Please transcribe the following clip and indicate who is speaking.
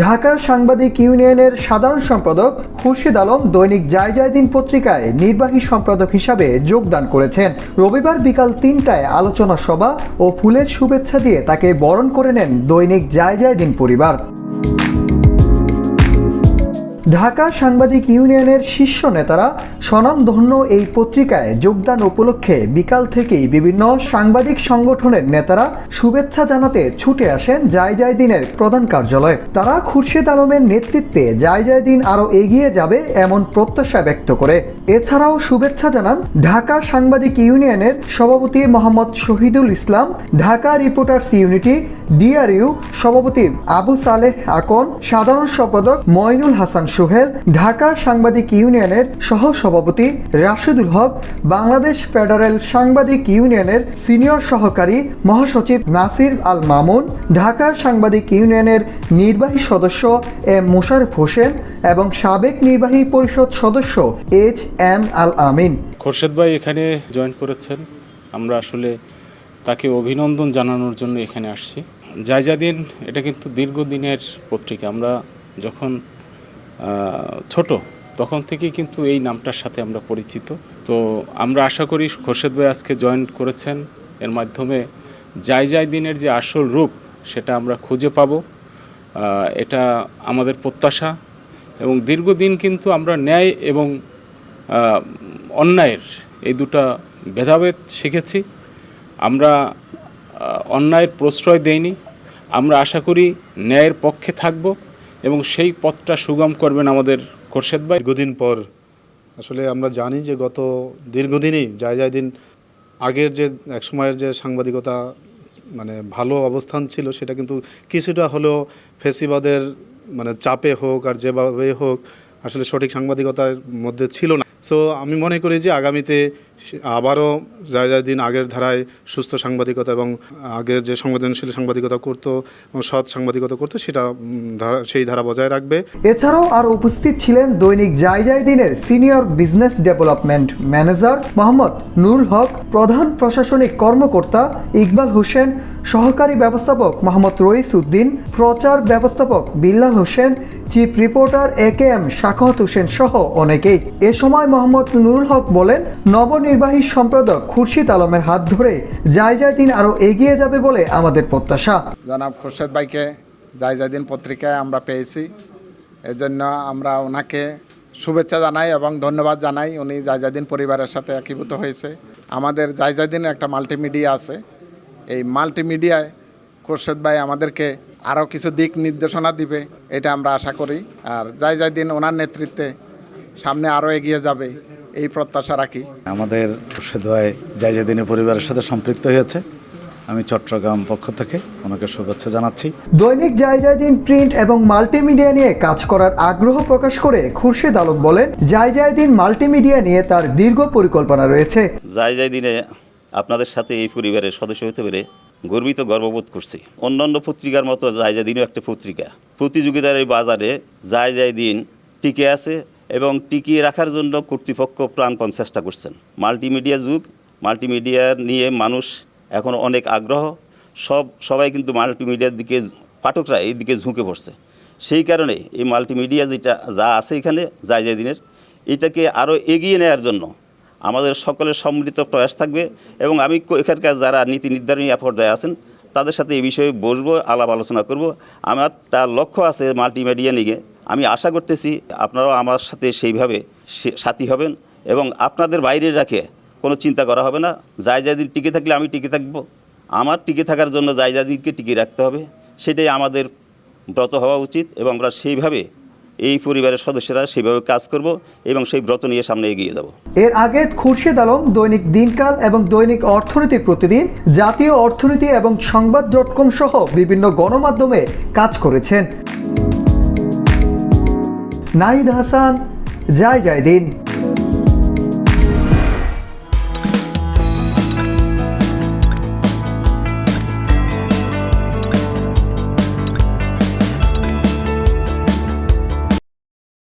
Speaker 1: ঢাকা সাংবাদিক ইউনিয়নের সাধারণ সম্পাদক খুরশিদ আলম দৈনিক জায়জায়দিন পত্রিকায় নির্বাহী সম্পাদক হিসাবে যোগদান করেছেন। রবিবার বিকাল ৩টায় আলোচনা সভা ও ফুলের শুভেচ্ছা দিয়ে তাকে বরণ করে নেন দৈনিক জায়জায়দিন পরিবার। ঢাকা সাংবাদিক ইউনিয়নের শীর্ষ নেতারা স্বনামধন্য এই পত্রিকায় যোগদান উপলক্ষে বিকাল থেকেই বিভিন্ন সাংবাদিক সংগঠনের নেতারা শুভেচ্ছা জানাতে ছুটে আসেন জায়জায়দিনের প্রধান কার্যালয়ে। তারা খুরশিদ আলমের নেতৃত্বে জায়জায়দিন আরও এগিয়ে যাবে এমন প্রত্যাশা ব্যক্ত করে। এছাড়াও শুভেচ্ছা জানান ঢাকা সাংবাদিক ইউনিয়নের সভাপতি Mohammad Shahidul Islam, Dhaka reporters unity DRU সভাপতি আবু সালেহ আকন, সাধারণ সম্পাদক মঈনুল হাসান সোহেল, ঢাকা সাংবাদিক ইউনিয়নের সহ সভাপতি রাশেদুল হক, বাংলাদেশ ফেডারেল সাংবাদিক ইউনিয়নের সিনিয়র সহকারী মহাসচিব নাসির আল মামুন, ঢাকা সাংবাদিক ইউনিয়নের নির্বাহী সদস্য এম মোশাররফ হোসেন এবং সাবেক নির্বাহী পরিষদ সদস্য এইচ এম আল আমিন।
Speaker 2: খোরশেদ ভাই এখানে জয়েন করেছেন, আমরা আসলে তাকে অভিনন্দন জানানোর জন্য এখানে আসছি। জায়জায়দিন এটা কিন্তু দীর্ঘদিনের পত্রিকা। আমরা যখন ছোট তখন থেকেই কিন্তু এই নামটার সাথে আমরা পরিচিত। তো আমরা আশা করি খোরশেদ ভাই আজকে জয়েন করেছেন, এর মাধ্যমে জায়জায়দিনের যে আসল রূপ সেটা আমরা খুঁজে পাব, এটা আমাদের প্রত্যাশা। এবং দীর্ঘদিন কিন্তু আমরা ন্যায় এবং অন্যায়ের এই দুটা ভেদাভেদ শিখেছি। আমরা অন্যায়ের প্রশ্রয় দেইনি। আমরা আশা করি ন্যায়ের পক্ষে থাকব এবং সেই পথটা সুগম করবেন আমাদের খোরশেদ ভাই।
Speaker 3: দীর্ঘদিন পর আসলে আমরা জানি যে গত দীর্ঘদিনই জায়জায়দিন আগের যে একসময়ের যে সাংবাদিকতা মানে ভালো অবস্থান ছিল সেটা কিন্তু কিছুটা হলেও ফেসিবাদের মানে চাপে হোক আর যেভাবে হোক আসলে সঠিক সাংবাদিকতার মধ্যে ছিল না। সো আমি মনে করি যে আগামীতে আবারও জায়জায়দিন আগের ধারায় সুস্থ সাংবাদিকতা এবং আগের যে সংবেদনশীল সাংবাদিকতা করতো এবং সৎ সাংবাদিকতা করতো সেটা সেই ধারা বজায় রাখবে।
Speaker 1: এছাড়াও আর উপস্থিত ছিলেন দৈনিক জায়জায়দিনের senior business development manager Mohammad Nurul Haque, প্রধান প্রশাসনিক কর্মকর্তা ইকবাল হোসেন, সহকারী ব্যবস্থাপক মোহাম্মদ রইস উদ্দিন, প্রচার ব্যবস্থাপক Billal Hossain, chief reporter AKM Shakhawat Hossain সহ অনেকেই। এ সময় মোহাম্মদ নুরুল হক বলেন, নবনির্বাহী সম্পাদক খুরশিদ আলমের হাত ধরে জায়জায়দিন আরও এগিয়ে যাবে বলে আমাদের প্রত্যাশা।
Speaker 4: জনাব খুরশেদ ভাইকে জায়জায়দিন পত্রিকায় আমরা পেয়েছি, এজন্য আমরা ওনাকে শুভেচ্ছা জানাই এবং ধন্যবাদ জানাই। উনি জায়জায়দিন পরিবারের সাথে একীভূত হয়েছে। আমাদের জায়জায়দিনের একটা মাল্টিমিডিয়া আছে, এই মাল্টিমিডিয়ায় খুরশেদ ভাই আমাদেরকে আরও কিছু দিক নির্দেশনা দিবে, এটা আমরা আশা করি। আর জায়জায়দিন ওনার নেতৃত্বে সামনে আরও এগিয়ে যাবে এই প্রত্যাশা রাখি।
Speaker 5: আমাদের খুরশেদ ভাই জায়জায়দিনের পরিবারের সাথে সম্পৃক্ত হয়েছে, আমি চট্টগ্রাম পক্ষ থেকে ওনাকে শুভেচ্ছা জানাচ্ছি।
Speaker 1: দৈনিক জায়জায়দিন প্রিন্ট এবং মাল্টিমিডিয়া নিয়ে কাজ করার আগ্রহ প্রকাশ করে খুরশিদ আলম বলেন, জায়জায়দিন মাল্টিমিডিয়া নিয়ে তার দীর্ঘ পরিকল্পনা রয়েছে।
Speaker 6: জায়জায়দিনে আপনাদের সাথে এই পরিবারের সদস্য হতে পেরে গর্ববোধ করছি। অন্যান্য পত্রিকার মতো জায়জায়দিনও একটা পত্রিকা। প্রতিযোগিতার এই বাজারে জায়জায়দিন টিকে আছে এবং টিকিয়ে রাখার জন্য কর্তৃপক্ষ প্রাণপণ চেষ্টা করছেন। মাল্টিমিডিয়া যুগ, মাল্টিমিডিয়া নিয়ে মানুষ এখন অনেক আগ্রহ, সবাই কিন্তু মাল্টিমিডিয়ার দিকে, পাঠকরা এই দিকে ঝুঁকে পড়ছে। সেই কারণে এই মাল্টিমিডিয়া যা আছে এখানে জায়জায়দিনের, এটাকে আরও এগিয়ে নেওয়ার জন্য আমাদের সকলের সম্মিলিত প্রয়াস থাকবে এবং আমি এখানকার যারা নীতি নির্ধারণী পর্যায়ে আছেন তাদের সাথে এই বিষয়ে বসবো, আলাপ আলোচনা করব। আমার তার লক্ষ্য আছে মাল্টিমিডিয়া নিয়ে। আমি আশা করতেছি আপনারাও আমার সাথে সেইভাবে সাথী হবেন এবং আপনাদের বাইরে রাখে কোনো চিন্তা করা হবে না। জায়জায়দিন টিকে থাকলে আমি টিকে থাকব, আমার টিকে থাকার জন্য জায়জায়দিনকে টিকিয়ে রাখতে হবে, সেটাই আমাদের ব্রত হওয়া উচিত এবং আমরা সেইভাবে এই পরিবারের সদস্যরা সেইভাবে কাজ করব এবং সেই ব্রত নিয়ে সামনে এগিয়ে যাব।
Speaker 1: এর আগে খুরশিদ আলম দৈনিক দিনকাল এবং দৈনিক অর্থনীতি প্রতিদিন, জাতীয় অর্থনীতি এবং সংবাদ.com সহ বিভিন্ন গণমাধ্যমে কাজ করেছেন। নাহিদ হাসান, জায়জায়দিন।